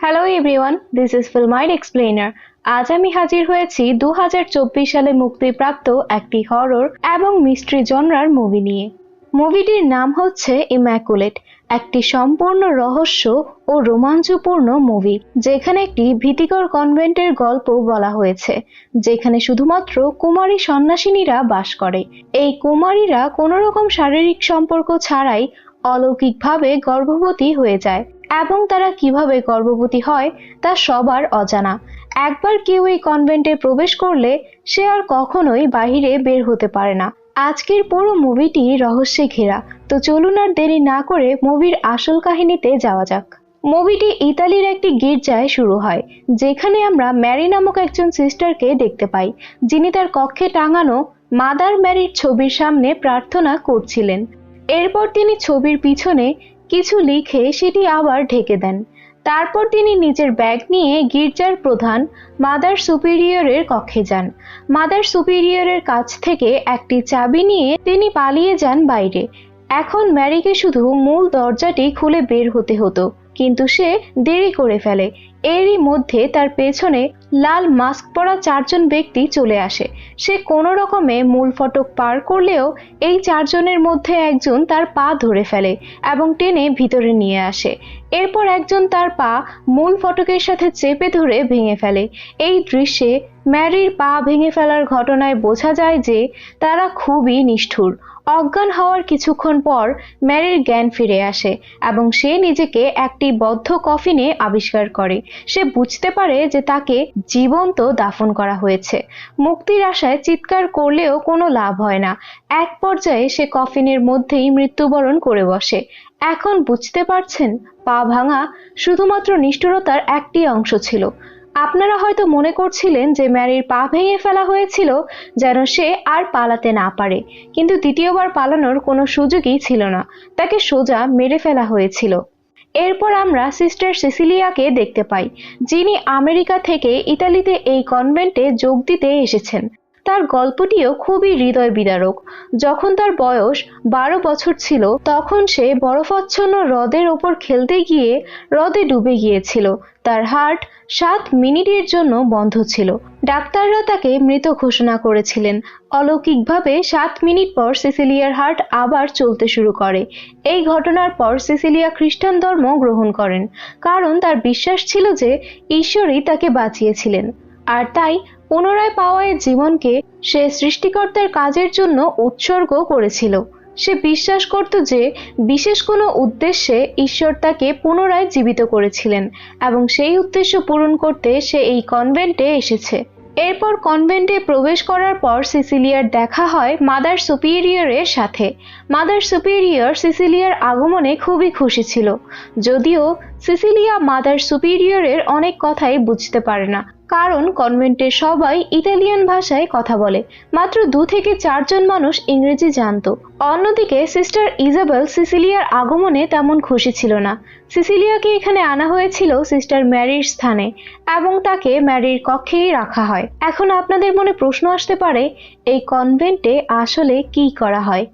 Hello everyone, this is Filmight explainer. আজ আমি হাজির হয়েছি 2024 সালে মুক্তিপ্রাপ্ত একটি হরর এবং মিস্ট্রি জনরার মুভি নিয়ে। মুভিটির নাম হচ্ছে ইম্যাকুলেট, একটি সম্পূর্ণ রহস্য ও রোমাঞ্চপূর্ণ মুভি যেখানে একটি ভীতিকর কনভেন্টের গল্প বলা হয়েছে, যেখানে শুধুমাত্র কুমারী সন্ন্যাসিনীরা বাস করে। এই কুমারীরা কোনো রকম শারীরিক সম্পর্ক ছাড়াই অলৌকিকভাবে গর্ভবতী হয়ে যায় এবং তারা কিভাবে গর্ভবতী হয় তা সবার অজানা। একবার কেউ এই কনভেন্টে প্রবেশ করলে সে আর কখনোই বাহিরে বের হতে পারে না। আজকের পুরো মুভিটি রহস্যে ঘেরা, তো চলুন আর দেরি না করে মুভির আসল কাহিনীতে যাওয়া যাক। মুভিটি ইতালির একটি গির্জায় শুরু হয়, যেখানে আমরা ম্যারি নামক একজন সিস্টারকে দেখতে পাই, যিনি তার কক্ষে টাঙানো মাদার ম্যারির ছবির সামনে প্রার্থনা করছিলেন। এরপর তিনি ছবির পিছনে কিছু লিখে সেটি আবার ঢেকে দেন। তারপর তিনি নিজের ব্যাগ নিয়ে গির্জার প্রধান মাদার সুপিরিয়রের কক্ষে যান। মাদার সুপিরিয়রের কাছ থেকে একটি চাবি নিয়ে তিনি পালিয়ে যান বাইরে। এখন ম্যারিকে শুধু মূল দরজাটি খুলে বের হতে হতো, কিন্তু সে দেরি করে ফেলে। এরই মধ্যে তার পেছনে লাল মাস্ক পরা চারজন ব্যক্তি চলে আসে। সে কোনো রকমে মূল ফটক পার করলেও এই চারজনের মধ্যে একজন তার পা ধরে ফেলে এবং টেনে ভিতরে নিয়ে আসে। এরপর একজন তার পা মূল ফটকের সাথে চেপে ধরে ভেঙে ফেলে। এই দৃশ্যে ম্যারির পা ভেঙে ফেলার ঘটনায় বোঝা যায় যে তারা খুবই নিষ্ঠুর। অজ্ঞান হওয়ার কিছুক্ষণ পর ম্যারির জ্ঞান ফিরে আসে এবং সে নিজেকে একটি বদ্ধ কফিনে আবিষ্কার করে। সে বুঝতে পারে যে তাকে জীবন্ত দাফন করা হয়েছে। মুক্তির আশায় চিৎকার করলেও কোনো লাভ হয় না। এক পর্যায়ে সে কফিনের মধ্যেই মৃত্যুবরণ করে বসে। এখন বুঝতে পারছেন, পা ভাঙা শুধুমাত্র নিষ্ঠুরতার একটি অংশ ছিল। আপনারা হয়তো মনে করছিলেন যে ম্যারির পা ভেঙে ফেলা হয়েছিল যেন সে আর পালাতে না পারে, কিন্তু দ্বিতীয়বার পালানোর কোনো সুযোগই ছিল না। তাকে সোজা মেরে ফেলা হয়েছিল। এরপর আমরা সিস্টার সিসিলিয়াকে দেখতে পাই, যিনি আমেরিকা থেকে ইতালিতে এই কনভেন্টে যোগ দিতে এসেছেন। তার গল্পটিও খুবই হৃদয় বিদারক। যখন তার বয়স 12 বছর ছিল, তখন সে বরফাচ্ছন্ন হ্রদের ওপর খেলতে গিয়ে হ্রদে ডুবে গিয়েছিল। তার হার্ট 7 মিনিটের জন্য বন্ধ ছিল। ডাক্তাররা তাকে মৃত ঘোষণা করেছিলেন। অলৌকিকভাবে 7 মিনিট পর সিসিলিয়ার হার্ট আবার চলতে শুরু করে। এই ঘটনার পর সিসিলিয়া খ্রিস্টান ধর্ম গ্রহণ করেন, কারণ তার বিশ্বাস ছিল যে ঈশ্বরই তাকে বাঁচিয়েছিলেন, আর তাই পুনরায় পাওয়া এই জীবনকে সে সৃষ্টিকর্তার কাজের জন্য উৎসর্গ করেছিল। সে বিশ্বাস করত যে বিশেষ কোনো উদ্দেশ্যে ঈশ্বর তাকে পুনরায় জীবিত করেছিলেন এবং সেই উদ্দেশ্য পূরণ করতে সে এই কনভেন্টে এসেছে। এরপর কনভেন্টে প্রবেশ করার পর সিসিলিয়ার দেখা হয় মাদার সুপিরিয়রের সাথে। মাদার সুপিরিয়র সিসিলিয়ার আগমনে খুবই খুশি ছিল, যদিও সিসিলিয়া মাদার সুপিরিয়রের অনেক কথাই বুঝতে পারে না, কারণ কনভেন্টের সবাই ইতালিয়ান ভাষায় কথা বলে। মাত্র 2 থেকে 4 জন মানুষ ইংরেজি জানত। অন্যদিকে সিস্টার ইজাবেল সিসিলিয়ার আগমনে তেমন খুশি ছিল না। সিসিলিয়াকে এখানে আনা হয়েছিল সিস্টার ম্যারির স্থানে এবং তাকে ম্যারির কক্ষেই রাখা হয়। এখন আপনাদের মনে প্রশ্ন আসতে পারে, এই কনভেন্টে আসলে কি করা হয়?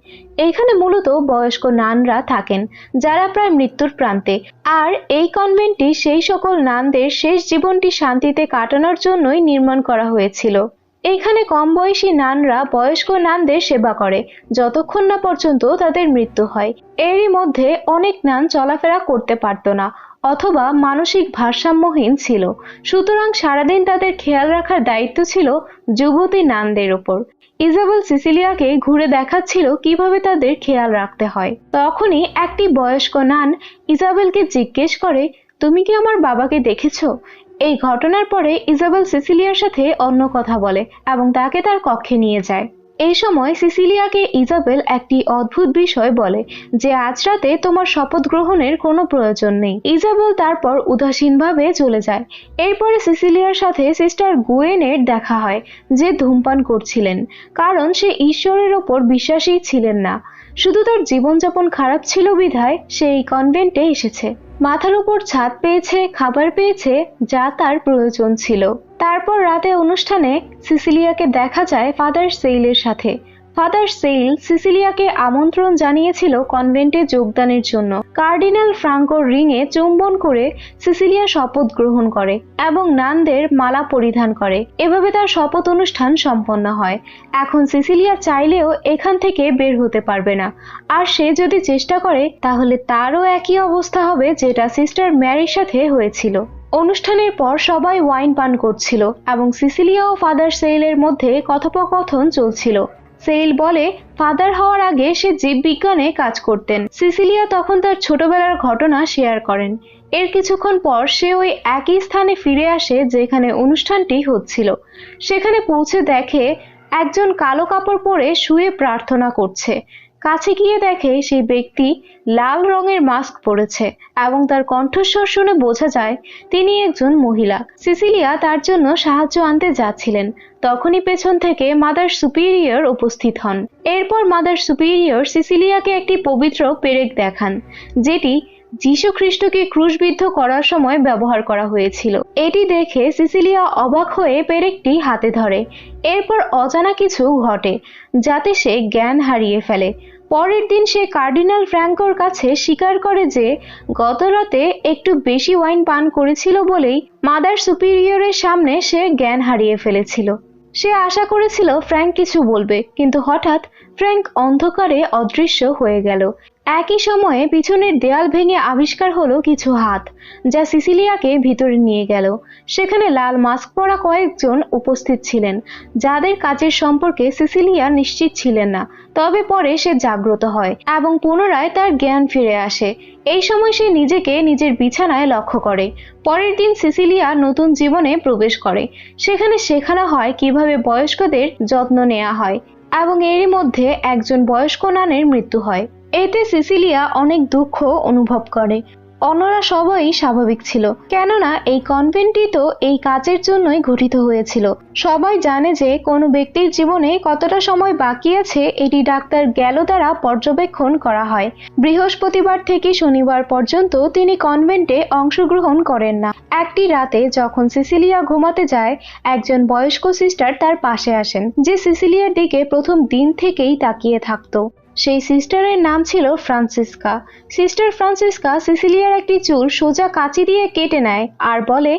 এইখানে মূলত বয়স্ক নানরা থাকেন, যারা প্রায় মৃত্যুর প্রান্তে। আর এই কনভেন্টটি সেই সকল নানদের শেষ জীবনটি শান্তিতে কাটানোর জন্যই নির্মাণ করা হয়েছিল। এখানে কম বয়সী নানরা বয়স্ক নানদের সেবা করে যতক্ষণ না পর্যন্ত তাদের মৃত্যু হয়। এরই মধ্যে অনেক নান চলাফেরা করতে পারত না অথবা মানসিক ভারসাম্যহীন ছিল, সুতরাং সারাদিন তাদের খেয়াল রাখার দায়িত্ব ছিল যুবতী নানদের ওপর। ইজাবেল সিসিলিয়াকে ঘুরে দেখাচ্ছিল কিভাবে তাদের খেয়াল রাখতে হয়। তখনই একটি বয়স্ক নান ইজাবেলকে জিজ্ঞেস করে, তুমি কি আমার বাবাকে দেখেছো? এই ঘটনার পরে ইজাবেল সিসিলিয়ার সাথে অন্য কথা বলে এবং তাকে তার কক্ষে নিয়ে যায়। এই সময় সিসিলিয়াকে ইজাবেল একটি অদ্ভুত বিষয় বলে যে আজ রাতে তোমার শপথ গ্রহণের কোনো প্রয়োজন নেই। ইজাবেল তারপর উদাসীনভাবে চলে যায়। এরপরে সিসিলিয়ার সাথে সিস্টার গুয়েনের দেখা হয়, যে ধূমপান করছিলেন, কারণ সে ঈশ্বরের ওপর বিশ্বাসী ছিলেন না। শুধু তার জীবনযাপন খারাপ ছিল বিধায় সে এই কনভেন্টে এসেছে। মাথার উপর ছাদ পেয়েছে, খাবার পেয়েছে, যা তার প্রয়োজন ছিল। তারপর রাতে অনুষ্ঠানে সিসিলিয়াকে দেখা যায় ফাদার সেইলের সাথে। ফাদার সেইল সিসিলিয়াকে আমন্ত্রণ জানিয়েছিল কনভেন্টে যোগদানের জন্য। কার্ডিনাল ফ্রাঙ্কোর রিংয়ে চুম্বন করে সিসিলিয়া শপথ গ্রহণ করে এবং নানদের মালা পরিধান করে। এভাবে তার শপথ অনুষ্ঠান সম্পন্ন হয়। এখন সিসিলিয়া চাইলেও এখান থেকে বের হতে পারবে না, আর সে যদি চেষ্টা করে তাহলে তারও একই অবস্থা হবে যেটা সিস্টার ম্যারির সাথে হয়েছিল। অনুষ্ঠানের পর সবাই ওয়াইন পান করছিল এবং সিসিলিয়া ও ফাদার সেইলের মধ্যে কথোপকথন চলছিল। সেইল বলে ফাদার হওয়ার আগে সে জীববিজ্ঞানে কাজ করতেন। সিসিলিয়া তখন তার ছোটবেলার ঘটনা শেয়ার করেন। এর কিছুক্ষণ পর সে ওই একই স্থানে ফিরে আসে যেখানে অনুষ্ঠানটি হচ্ছিল। সেখানে পৌঁছে দেখে একজন কালো কাপড় পরে শুয়ে প্রার্থনা করছে। কাছে গিয়ে দেখে সেই ব্যক্তি লাল রঙের মাস্ক পরেছে এবং তার কণ্ঠস্বর শুনে বোঝা যায় তিনি একজন মহিলা। সিসিলিয়া তার জন্য সাহায্য আনতে যাচ্ছিলেন, তখনই পেছন থেকে মাদার সুপিরিয়র উপস্থিত হন। এরপর মাদার সুপিরিয়র সিসিলিয়াকে একটি পবিত্র পেরেক দেখান, যেটি যীশু খ্রিস্টকে ক্রুশবিদ্ধ করার সময় ব্যবহার করা হয়েছিল। এটি দেখে সিসিলিয়া অবাক হয়ে পেরেকটি হাতে ধরে। এরপর অজানা কিছু ঘটে যাতে সে জ্ঞান হারিয়ে ফেলে। পরের দিন সে কার্ডিনাল ফ্র্যাঙ্কোর কাছে স্বীকার করে যে গত রাতে একটু বেশি ওয়াইন পান করেছিল বলেই মাদার সুপিরিয়রের সামনে সে জ্ঞান হারিয়ে ফেলেছিল। সে আশা করেছিল ফ্র্যাঙ্ক কিছু বলবে, কিন্তু হঠাৎ ফ্র্যাঙ্ক অন্ধকারে অদৃশ্য হয়ে গেল। একই সময়ে পিছনের দেয়াল ভেঙে আবিষ্কার হলো কিছু হাত, যা সিসিলিয়াকে ভিতরে নিয়ে গেল। সেখানে লাল মাস্ক পরা কয়েকজন উপস্থিত ছিলেন, যাদের কাজের সম্পর্কে সিসিলিয়া নিশ্চিত ছিলেন না। তবে পরে সে জাগ্রত হয় এবং পুনরায় তার জ্ঞান ফিরে আসে। এই সময় সে নিজেকে নিজের বিছানায় লক্ষ্য করে। পরের দিন সিসিলিয়া নতুন জীবনে প্রবেশ করে। সেখানে শেখানো হয় কিভাবে বয়স্কদের যত্ন নেওয়া হয় এবং এরই মধ্যে একজন বয়স্ক নানের মৃত্যু হয়। এতে সিসিলিয়া অনেক দুঃখ অনুভব করে। অন্যরা সবাই স্বাভাবিক ছিল, কেননা এই কনভেন্টটি তো এই কাজের জন্যই গঠিত হয়েছিল। সবাই জানে যে কোনো ব্যক্তির জীবনে কতটা সময় বাকি আছে এটি ডাক্তার গ্যালো দ্বারা পর্যবেক্ষণ করা হয়। বৃহস্পতিবার থেকে শনিবার পর্যন্ত তিনি কনভেন্টে অংশগ্রহণ করেন না। একটি রাতে যখন সিসিলিয়া ঘুমাতে যায়, একজন বয়স্ক সিস্টার তার পাশে আসেন, যে সিসিলিয়ার দিকে প্রথম দিন থেকেই তাকিয়ে থাকতো। সেই সিস্টারের নাম ছিল ফ্রান্সিসকা। সিস্টার ফ্রান্সিসকা সিসিলিয়ার একটি চুল সোজা কাঁচি দিয়ে কেটে নেয় আর বলে,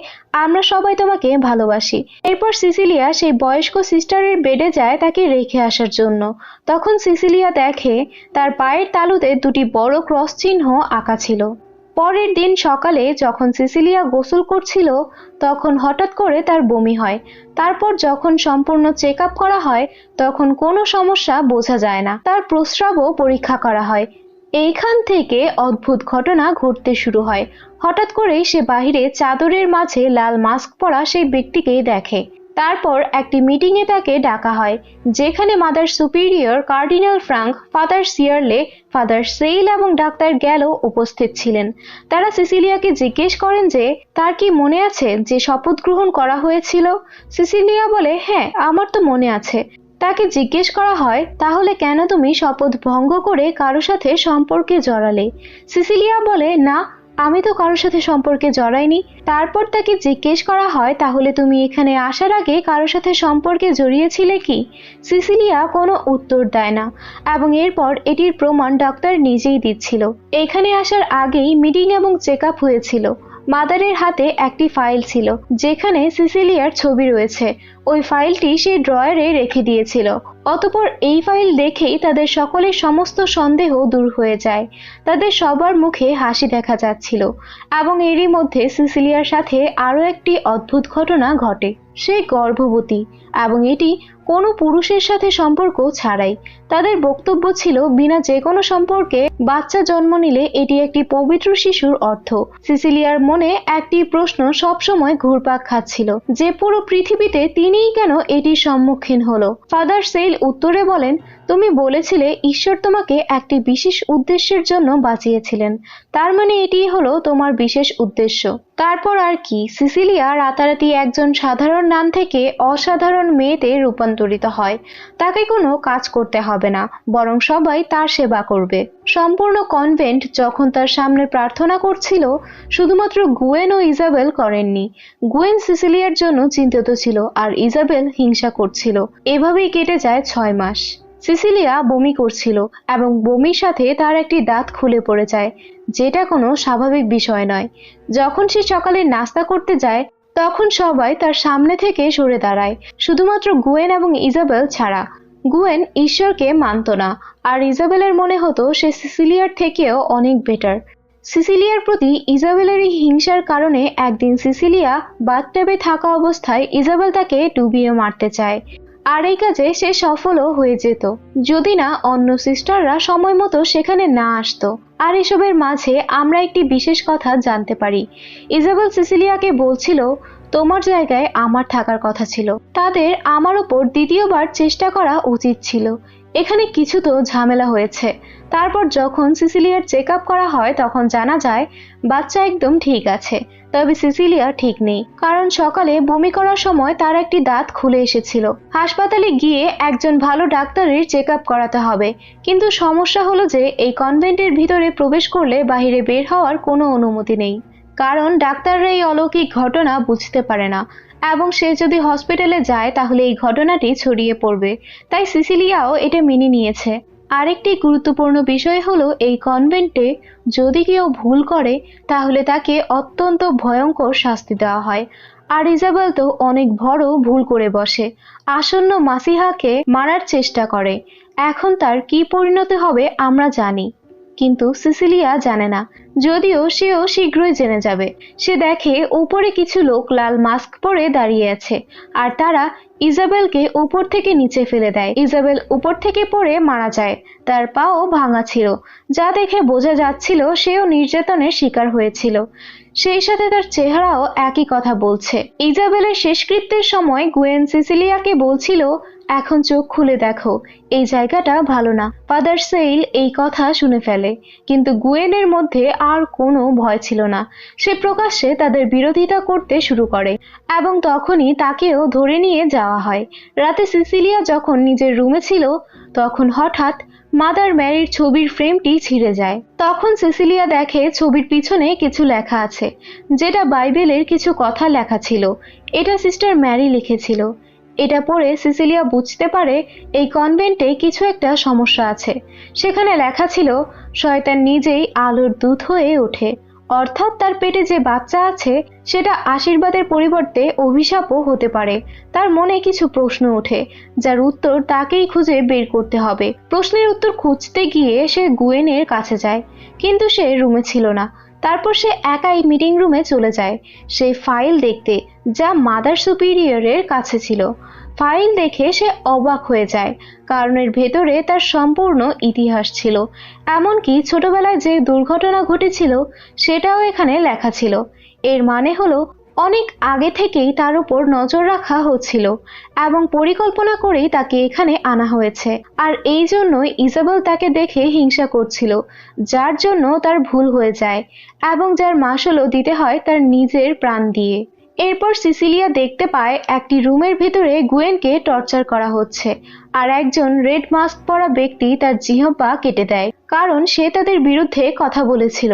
আমরা সবাই তোমাকে ভালোবাসি। এরপর সিসিলিয়া সেই বয়স্ক সিস্টারের বেডে যায় তাকে রেখে আসার জন্য। তখন সিসিলিয়া দেখে তার পায়ের তালুতে দুটি বড় ক্রস চিহ্ন আঁকা ছিল। পরের দিন সকালে যখন সিসিলিয়া গোসল করছিল, তখন হঠাৎ করে তার বমি হয়। তারপর যখন সম্পূর্ণ চেক আপ করা হয়, তখন কোনো সমস্যা বোঝা যায় না। তার প্রস্রাবও পরীক্ষা করা হয়। এইখান থেকে অদ্ভুত ঘটনা ঘটতে শুরু হয়। হঠাৎ করেই সে বাহিরে চাদরের মাঝে লাল মাস্ক পরা সেই ব্যক্তিকেই দেখে। তারপর একটি মিটিংয়ে তাকে ডাকা হয়, যেখানে mother superior, cardinal Frank, father Searle, father Sail এবং ডাক্তার গ্যালো উপস্থিত ছিলেন। তারা সিসিলিয়াকে জিজ্ঞেস করেন যে তার কি মনে আছে যে শপথ গ্রহণ করা হয়েছিল। সিসিলিয়া বলে, হ্যাঁ, আমার তো মনে আছে। তাকে জিজ্ঞেস করা হয়, তাহলে কেন তুমি শপথ ভঙ্গ করে কারো সাথে সম্পর্কে জড়ালে? সিসিলিয়া বলে, না, আমি তো কারোর সাথে সম্পর্কে জড়াইনি। তারপর তাকে জিজ্ঞেস করা হয়, তাহলে তুমি এখানে আসার আগে কারোর সাথে সম্পর্কে জড়িয়েছিলে কি? সিসিলিয়া কোনো উত্তর দেয় না এবং এরপর এটির প্রমাণ ডাক্তার নিজেই দিচ্ছিল। এখানে আসার আগেই মিটিং এবং চেক আপ হয়েছিল। মাদারের হাতে একটি ফাইল ছিল যেখানে সিসিলিয়ার ছবি রয়েছে। ওই ফাইলটি সে ড্রয়ারে রেখে দিয়েছিল। অতঃপর এই ফাইল দেখেই তাদের সকলের সমস্ত সন্দেহ দূর হয়ে যায়। তাদের সবার মুখে হাসি দেখা যাচ্ছিল এবং এরই মধ্যে সিসিলিয়ার সাথে আরো একটি অদ্ভুত ঘটনা ঘটে। সে গর্ভবতী এবং এটি কোনো পুরুষের সাথে সম্পর্ক ছাড়াই। তাদের বক্তব্য ছিল বিনা যে কোনো সম্পর্কে বাচ্চা জন্ম নিলে এটি একটি পবিত্র শিশুর অর্থ। সিসিলিয়ার মনে একটি প্রশ্ন সবসময় ঘুরপাক খাচ্ছিল, যে পুরো পৃথিবীতে তিনিই কেন এটির সম্মুখীন হলো। ফাদার সেইল উত্তরে বলেন, তুমি বলেছিলে ঈশ্বর তোমাকে একটি বিশেষ উদ্দেশ্যের জন্য বাঁচিয়েছিলেন, তার মানে এটিই হলো তোমার বিশেষ উদ্দেশ্য। তারপর আর কি, সিসিলিয়া রাতারাতি একজন সাধারণ নান থেকে অসাধারণ মেয়েতে রূপান্তরিত হয়। তাকে কোনো কাজ করতে হবে না, বরং সবাই তার সেবা করবে। সম্পূর্ণ কনভেন্ট যখন তার সামনে প্রার্থনা করছিল, শুধুমাত্র গুয়েন ও ইজাবেল করেননি। গুয়েন সিসিলিয়ার জন্য চিন্তিত ছিল আর ইজাবেল হিংসা করছিল। এভাবেই কেটে যায় 6 মাস। সিসিলিয়া বমি করছিল এবং বমির সাথে তার একটি দাঁত খুলে পড়ে যায়, যেটা কোনো স্বাভাবিক বিষয় নয়। যখন সে সকালে নাস্তা করতে যায় তখন সবাই তার সামনে থেকে সরে দাঁড়ায়, শুধুমাত্র গুয়েন এবং ইজাবেল ছাড়া। গুয়েন ঈশ্বরকে মানত না, আর ইজাবেলের মনে হতো সে সিসিলিয়ার থেকেও অনেক বেটার। সিসিলিয়ার প্রতি ইজাবেলের এই হিংসার কারণে একদিন সিসিলিয়া বাথটাবে থাকা অবস্থায় ইজাবেল তাকে ডুবিয়ে মারতে চায়, আর এই কাজে সে সফলও হয়ে যেত যদি না অন্য সিস্টাররা সময় মতো সেখানে না আসতো। আর এসবের মাঝে আমরা একটি বিশেষ কথা জানতে পারি। ইজাবেল সিসিলিয়াকে বলছিল, তোমার জায়গায় আমার থাকার কথা ছিল, তাদের আমার উপর দ্বিতীয়বার চেষ্টা করা উচিত ছিল। এখানে কিছু তো ঝামেলা হয়েছে। তারপর যখন সিসিলিয়ার চেক আপ করা হয় তখন জানা যায় বাচ্চা একদম ঠিক আছে, তবে সিসিলিয়া ঠিক নেই, কারণ সকালে বমি করার সময় তার একটি দাঁত খুলে এসেছিল। হাসপাতালে গিয়ে একজন ভালো ডাক্তারের চেক আপ করাতে হবে, কিন্তু সমস্যা হলো যে এই কনভেন্টের ভিতরে প্রবেশ করলে বাইরে বের হওয়ার কোনো অনুমতি নেই, কারণ ডাক্তাররা এই অলৌকিক ঘটনা বুঝতে পারে না, এবং সে যদি হসপিটালে যায় তাহলে এই ঘটনাটি ছড়িয়ে পড়বে। তাই সিসিলিয়াও এটা মেনে নিয়েছে। আরেকটি গুরুত্বপূর্ণ বিষয় হলো এই কনভেন্টে যদি কেউ ভুল করে তাহলে তাকে অত্যন্ত ভয়ঙ্কর শাস্তি দেওয়া হয়। আর ইজাবেল তো অনেক বড় ভুল করে বসে, আসন্ন মাসিহাকে মারার চেষ্টা করে। এখন তার কি পরিণতি হবে আমরা জানি, কিন্তু সিসিলিয়া জানে না, যদিও সেও শীঘ্রই জেনে যাবে। সে দেখে উপরে কিছু লোক লাল মাস্ক পরে দাঁড়িয়ে আছে, আর তারা ইজাবেলকে উপর থেকে নিচে ফেলে দেয়। ইজাবেল উপর থেকে পড়ে মারা যায়, তার পাও ভাঙা ছিল, যা দেখে বোঝা যাচ্ছিল সেও নির্যাতনের শিকার হয়েছিল। সেই সাথে তার চেহারাও একই কথা বলছে। ইজাবেলের শেষকৃত্যের সময় গুয়েন সিসিলিয়াকে বলছিল, এখন চোখ খুলে দেখো, এই জায়গাটা ভালো না। ফাদার সেইল এই কথা শুনে ফেলে, কিন্তু গুয়েনের মধ্যে আর কোনো ভয় ছিল না। সে প্রকাশ্যে তাদের বিরোধিতা করতে শুরু করে, এবং তখনই তাকেও ধরে নিয়ে যাওয়া হয়। রাতে সিসিলিয়া যখন নিজের রুমে ছিল তখন হঠাৎ মাদার ম্যারির ছবির ফ্রেমটি ছিঁড়ে যায়। তখন সিসিলিয়া দেখে ছবির পিছনে কিছু লেখা আছে, যেটা বাইবেলের কিছু কথা লেখা ছিল। এটা সিস্টার ম্যারি লিখেছিল। এটা পড়ে সিসিলিয়া বুঝতে পারে এই কনভেন্টে কিছু একটা সমস্যা আছে। সেখানে লেখা ছিল, শয়তান নিজেই আলোর দূত হয়ে ওঠে, অর্থাৎ তার পেটে যে বাচ্চা আছে সেটা আশীর্বাদের পরিবর্তে অভিশাপও হতে পারে। তার মনে কিছু প্রশ্ন ওঠে, যার উত্তর তাকেই খুঁজে বের করতে হবে। প্রশ্নের উত্তর খুঁজতে গিয়ে সে গুয়েনের কাছে যায়, কিন্তু সে রুমে ছিল না। তারপর সে একাই মিটিং রুমে চলে যায় সেই ফাইল দেখতে, যা মাদার সুপিরিয়রের কাছে ছিল। ফাইল দেখে সে অবাক হয়ে যায়, কারণ এর ভেতরে তার সম্পূর্ণ ইতিহাস ছিল। এমনকি ছোটবেলায় যে দুর্ঘটনা ঘটেছিল সেটাও এখানে লেখা ছিল। এর মানে হলো অনেক আগে থেকেই তার উপর নজর রাখা হচ্ছিল, এবং পরিকল্পনা করেই তাকে এখানে আনা হয়েছে। আর এই জন্যই ইজাবেল তাকে দেখে হিংসা করছিল, যার জন্য তার ভুল হয়ে যায়, এবং যার মাসুলও দিতে হয় তার নিজের প্রাণ দিয়ে। এরপর সিসিলিয়া দেখতে পায় একটি রুমের ভেতরে গুয়েনকে টর্চার করা হচ্ছে, আর একজন রেড মাস্ক পরা ব্যক্তি তার জিহ্বা কেটে দেয়, কারণ সে তাদের বিরুদ্ধে কথা বলেছিল।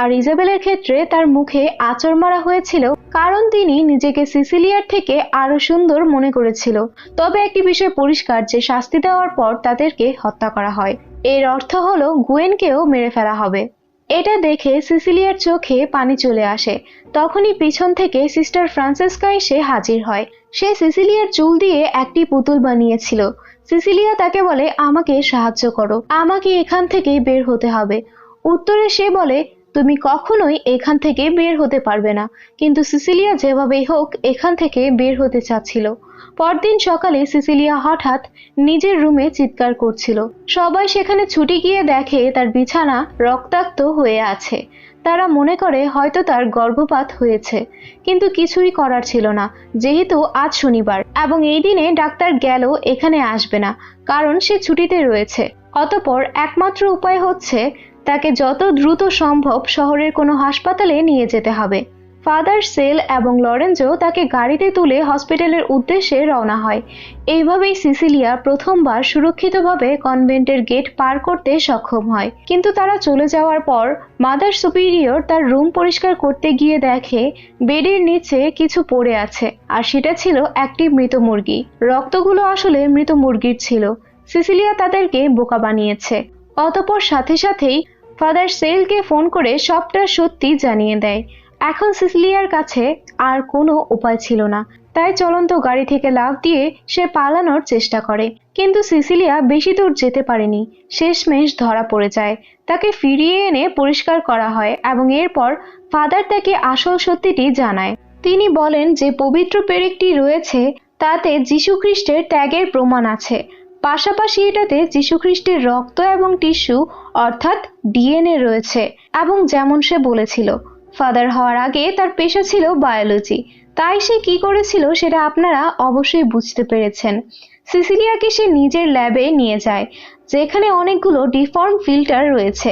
আর ইজাবেলের ক্ষেত্রে তার মুখে আঁচড় মারা হয়েছিল, কারণ তিনি নিজেকে সিসিলিয়ার থেকে আরো সুন্দর মনে করেছিল। তবে একটি বিষয় পরিষ্কার যে শাস্তি দেওয়ার পর তাদেরকে হত্যা করা হয়, এর অর্থ হলো গুয়েনকেও মেরে ফেলা হবে। এটা দেখে সিসিলিয়ার চোখে পানি চলে আসে। তখনই পিছন থেকে সিস্টার ফ্রান্সেসকা এসে হাজির হয়। সে সিসিলিয়ার চুল দিয়ে একটি পুতুল বানিয়েছিল। সিসিলিয়া তাকে বলে, আমাকে সাহায্য করো, আমাকে এখান থেকে বের হতে হবে। উত্তরে সে বলে, তুমি কখনোই এখান থেকে বের হতে পারবে না। কিন্তু সিসিলিয়া যেভাবেই হোক এখান থেকে বের হতে চাচ্ছিল। পরদিন সকালে সিসিলিয়া হঠাৎ নিজের রুমে চিৎকার করছিল। সবাই সেখানে ছুটে গিয়ে দেখে তার বিছানা রক্তাক্ত হয়ে আছে। তারা মনে করে হয়তো তার গর্ভপাত হয়েছে, কিন্তু কিছুই করার ছিল না, যেহেতু আজ শনিবার এবং এই দিনে ডাক্তার গেল এখানে আসবে না, কারণ সে ছুটিতে রয়েছে। অতঃপর একমাত্র উপায় হচ্ছে তাকে যত দ্রুত সম্ভব শহরের কোনো হাসপাতালে নিয়ে যেতে হবে। ফাদার সেল এবং লরেঞ্জো তাকে গাড়িতে তুলে হসপিটালের উদ্দেশ্যে রওনা হয়। এইভাবেই সিসিলিয়া প্রথমবার সুরক্ষিতভাবে কনভেন্টের গেট পার করতে সক্ষম হয়। কিন্তু তারা চলে যাওয়ার পর মাদার সুপিরিয়র তার রুম পরিষ্কার করতে গিয়ে দেখে বেডের নিচে কিছু পড়ে আছে, আর সেটা ছিল একটি মৃত মুরগি। রক্তগুলো আসলে মৃত মুরগির ছিল, সিসিলিয়া তাদেরকে বোকা বানিয়েছে। অতঃপর সাথে সাথেই ফাদার সেলকে ফোন করে সবটা সত্যি জানিয়ে দেয়। এখন সিসিলিয়ার কাছে আর কোনো উপায় ছিল না, তাই চলন্ত গাড়ি থেকে লাফ দিয়ে সে পালানোর চেষ্টা করে। কিন্তু সিসিলিয়া বেশি দূর যেতে পারেনি, শেষমেশ ধরা পড়ে যায়। তাকে ফিরিয়ে এনে পরিষ্কার করা হয় এবং এরপর ফাদার তাকে আসল সত্যিটি জানায়। তিনি বলেন যে পবিত্র পেরেকটি রয়েছে তাতে যীশুখ্রিস্টের ত্যাগের প্রমাণ আছে, পাশাপাশি এটাতে যীশুখ্রিস্টের রক্ত এবং টিস্যু অর্থাৎ ডিএনএ রয়েছে। এবং যেমন সে বলেছিল, ফাদার হওয়ার আগে তার পেশা ছিল বায়োলজি, তাই সে কি করেছিল সেটা আপনারা অবশ্যই বুঝতে পেরেছেন। সিসিলিয়াকে সে নিজের ল্যাবে নিয়ে যায়, যেখানে অনেকগুলো ডিফর্ম ফিল্টার রয়েছে,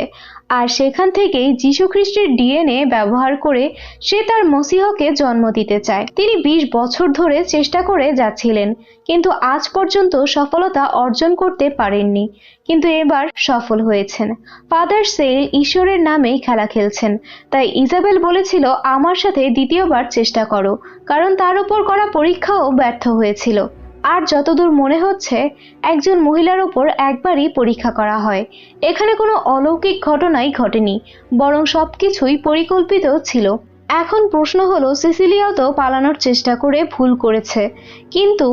আর সেখান থেকেই যীশুখ্রিস্টের ডিএনএ ব্যবহার করে সে তার মসিহকে জন্ম দিতে চায়। তিনি 20 বছর ধরে চেষ্টা করে যাচ্ছিলেন, কিন্তু আজ পর্যন্ত সফলতা অর্জন করতে পারেননি, কিন্তু এবার সফল হয়েছেন। ফাদার সেল ঈশ্বরের নামেই খেলা খেলছেন, তাই ইজাবেল বলেছিল আমার সাথে দ্বিতীয়বার চেষ্টা করো, কারণ তার উপর করা পরীক্ষাও ব্যর্থ হয়েছিল। আর যতদূর মনে হচ্ছে একজন মহিলার উপর একবারই পরীক্ষা করা হয়। এখানে কোনো অলৌকিক ঘটনাই ঘটেনি, বরং সবকিছুই পরিকল্পিত ছিল। এখন প্রশ্ন হলো, সিসিলিয়াও তো পালানোর চেষ্টা করে ভুল করেছে, কিন্তু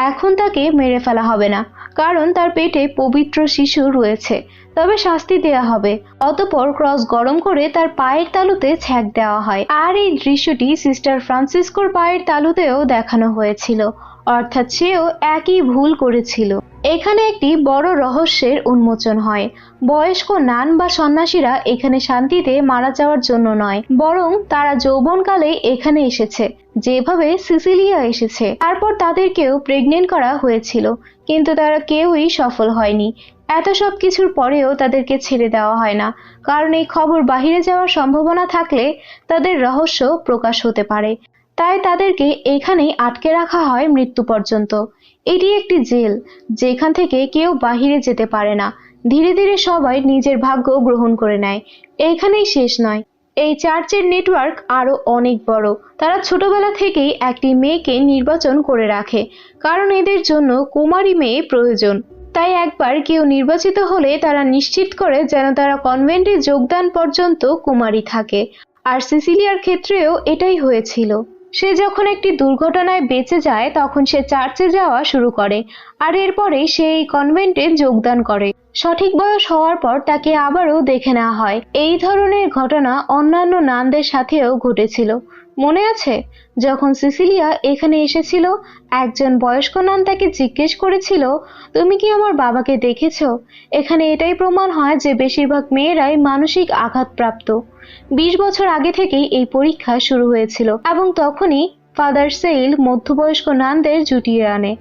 এখন তাকে মেরে ফেলা হবে না, কারণ তার পেটে পবিত্র শিশু রয়েছে। তবে শাস্তি দেয়া হবে। অতঃপর ক্রস গরম করে তার পায়ের তালুতে ছ্যাঁক দেওয়া হয়। আর এই দৃশ্যটি সিস্টার ফ্রান্সিসকোর পায়ের তালুতেও দেখানো হয়েছিল, অর্থাৎ সেও একই ভুল করেছিল। এখানে একটি বড় রহস্যের উন্মোচন হয়। বয়স্ক নান বা সন্ন্যাসীরা এখানে শান্তিতে মারা যাওয়ার জন্য নয়, বরং তারা যৌবনকালে এখানে এসেছে, যেভাবে সিসিলিয়া এসেছে। তারপর তাদেরকেও প্রেগনেন্ট করা হয়েছিল, কিন্তু তারা কেউই সফল হয়নি। এত সব কিছুর পরেও তাদেরকে ছেড়ে দেওয়া হয় না, কারণ এই খবর বাহিরে যাওয়ার সম্ভাবনা থাকলে তাদের রহস্য প্রকাশ হতে পারে। তাই তাদেরকে এখানেই আটকে রাখা হয় মৃত্যু পর্যন্ত। এটি একটি জেল, যেখান থেকে কেউ বাহিরে যেতে পারে না। ধীরে ধীরে সবাই নিজের ভাগ্য গ্রহণ করে নেয়। এখানেই শেষ নয়, এই চার্চের নেটওয়ার্ক আরো অনেক বড়। তারা ছোটবেলা থেকেই একটি মেয়েকে নির্বাচন করে রাখে, কারণ এদের জন্য কুমারী মেয়ে প্রয়োজন। তাই একবার কেউ নির্বাচিত হলে তারা নিশ্চিত করে যেন তারা কনভেন্টে যোগদান পর্যন্ত কুমারী থাকে। আর সিসিলিয়ার ক্ষেত্রেও এটাই হয়েছিল। সে যখন একটি দুর্ঘটনায় বেঁচে যায় তখন সে চার্চে যাওয়া শুরু করে, আর এরপরে সে এই কনভেন্টে যোগদান করে। সঠিক বয়স হওয়ার পর তাকে আবারও দেখে নেওয়া হয়। এই ধরনের ঘটনা অন্যান্য নানদের সাথেও ঘটেছিল। মনে আছে যখন সিসিলিয়া এখানে এসেছিল, একজন বয়স্ক নান তাকে জিজ্ঞেস করেছিল, তুমি কি আমার বাবাকে দেখেছো? এখানে এটাই প্রমাণ হয় যে বেশিরভাগ মেয়েরাই মানসিক আঘাতপ্রাপ্ত। 20 বছর আগে থেকেই এই পরীক্ষা শুরু হয়েছিল এবং তখনই ফাদার সেল মধ্যবয়স্ক নানদের জুটিয়ে আনে।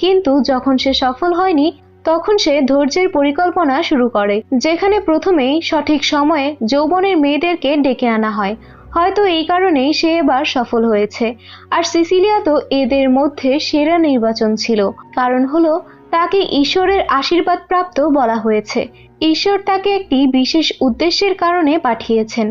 কিন্তু যখন সে সফল হয়নি, তখন সে ধৈর্যের পরিকল্পনা শুরু করে, যেখানে প্রথমেই সঠিক সময়ে যৌবনের মেয়েদেরকে ডেকে আনা হয়। হয়তো এই কারণেই সে এবার সফল হয়েছে। আর সিসিলিয়া তো এদের মধ্যে সেরা নির্বাচন ছিল, কারণ হলো তাকে ঈশ্বরের আশীর্বাদ প্রাপ্ত বলা হয়েছে। ঈশ্বর তাকে একটি বিশেষ উদ্দেশ্যের কারণে পাঠিয়েছেন,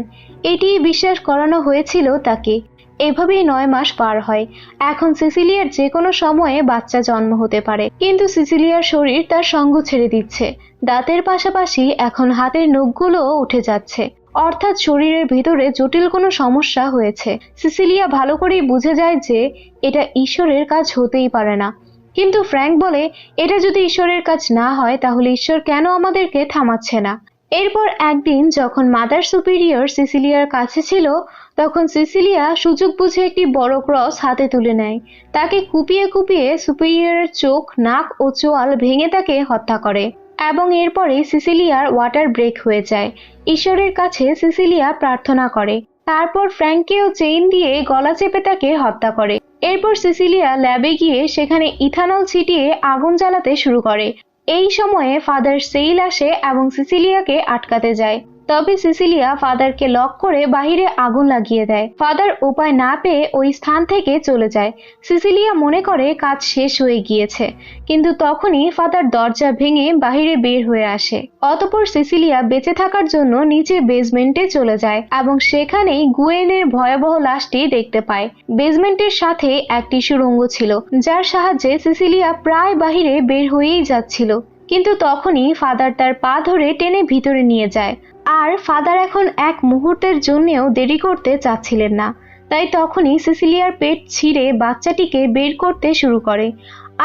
এটি বিশ্বাস করানো হয়েছিল তাকে। এভাবেই 9 মাস পার হয়। এখন সিসিলিয়ার যে কোনো সময়ে বাচ্চা জন্ম হতে পারে, কিন্তু সিসিলিয়ার শরীর তার সঙ্গ ছেড়ে দিচ্ছে। দাঁতের পাশাপাশি এখন হাতের নখগুলোও উঠে যাচ্ছে, অর্থাৎ শরীরের ভিতরে জটিল কোনো সমস্যা হয়েছে। সিসিলিয়া ভালো করেই বুঝে যায় যে এটা ঈশ্বরের কাজ হতেই পারে না। কিন্তু ফ্র্যাঙ্ক বলে, এটা যদি ঈশ্বরের কাজ না হয় তাহলে ঈশ্বর কেন আমাদেরকে থামাচ্ছে না? এরপর একদিন যখন মাদার সুপিরিয়র সিসিলিয়ার কাছে ছিল, তখন সিসিলিয়া সুযোগ বুঝে একটি বড় ক্রস হাতে তুলে নেয়। তাকে কুপিয়ে কুপিয়ে সুপিরিয়রের চোখ, নাক ও চোয়াল ভেঙে তাকে হত্যা করে এবং এরপরে সিসিলিয়ার ওয়াটার ব্রেক হয়ে যায়। ঈশ্বরের কাছে সিসিলিয়া প্রার্থনা করে। তারপর ফ্র্যাঙ্ককেও চেইন দিয়ে গলা চেপে তাকে হত্যা করে। এরপর সিসিলিয়া ল্যাবে গিয়ে সেখানে ইথানল ছিটিয়ে আগুন জ্বালাতে শুরু করে। এই সময়ে ফাদার সেইল আসে এবং সিসিলিয়াকে আটকাতে যায়। তবে সিসিলিয়া ফাদারকে লক করে বাহিরে আগুন লাগিয়ে দেয়। ফাদার উপায় না পেয়ে ওই স্থান থেকে চলে যায়। সিসিলিয়া মনে করে কাজ শেষ হয়ে গিয়েছে, কিন্তু তখনই ফাদার দরজা ভেঙে বাহিরে বের হয়ে আসে। অতঃপর সিসিলিয়া বেঁচে থাকার জন্য নিচে বেসমেন্টে চলে যায় এবং সেখানেই গুয়েনের ভয়াবহ লাশটি দেখতে পায়। বেসমেন্টের সাথে একটি সুড়ঙ্গ ছিল, যার সাহায্যে সিসিলিয়া প্রায় বাহিরে বের হয়েই যাচ্ছিল। কিন্তু তখনই ফাদার তার পা ধরে টেনে ভিতরে নিয়ে যায়। আর ফাদার এখন এক মুহূর্তের জন্যেও দেরি করতে চাচ্ছিলেন না। তাই তখনই সিসিলিয়ার পেট ছিঁড়ে বাচ্চাটিকে বের করতে শুরু করে।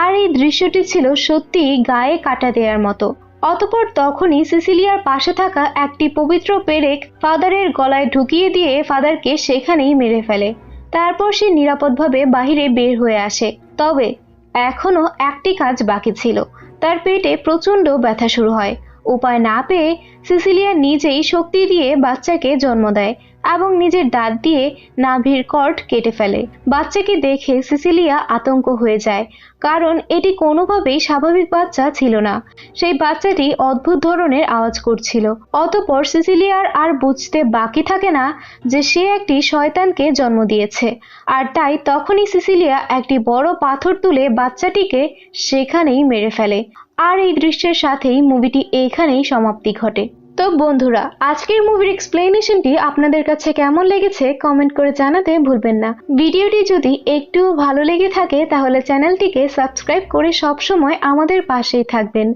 আর এই দৃশ্যটি ছিল সত্যিই গায়ে কাটা দেওয়ার মতো। অতঃপর তখনই সিসিলিয়ার পাশে থাকা একটি পবিত্র পেরেক ফাদারের গলায় ঢুকিয়ে দিয়ে ফাদারকে সেখানেই মেরে ফেলে। তারপর সে নিরাপদভাবে বাহিরে বের হয়ে আসে। তবে এখনো একটি কাজ বাকি ছিল। তার পেটে প্রচণ্ড ব্যথা শুরু হয়। উপায় না পেয়ে সিসিলিয়া নিজেই শক্তি দিয়ে বাচ্চাকে জন্ম দেয় এবং নিজের দাঁত দিয়ে নাভির কর্ড কেটে ফেলে। বাচ্চাকে দেখে সিসিলিয়া আতঙ্ক হয়ে যায়, কারণ এটি কোনোভাবেই স্বাভাবিক বাচ্চা ছিল না। সেই বাচ্চাটি অদ্ভুত ধরনের আওয়াজ করছিল। অতঃপর সিসিলিয়ার আর বুঝতে বাকি থাকে না যে সে একটি শয়তানকে জন্ম দিয়েছে। আর তাই তখনই সিসিলিয়া একটি বড় পাথর তুলে বাচ্চাটিকে সেখানেই মেরে ফেলে। আর এই দৃশ্যের সাথেই মুভিটি এখানেই সমাপ্তি ঘটে। তো বন্ধুরা, আজকের মুভির এক্সপ্লেনেশনটি আপনাদের কাছে কেমন লেগেছে কমেন্ট করে জানাতে ভুলবেন না। ভিডিওটি যদি একটু ভালো লেগে থাকে তাহলে চ্যানেলটিকে সাবস্ক্রাইব করে সবসময় আমাদের পাশেই থাকবেন।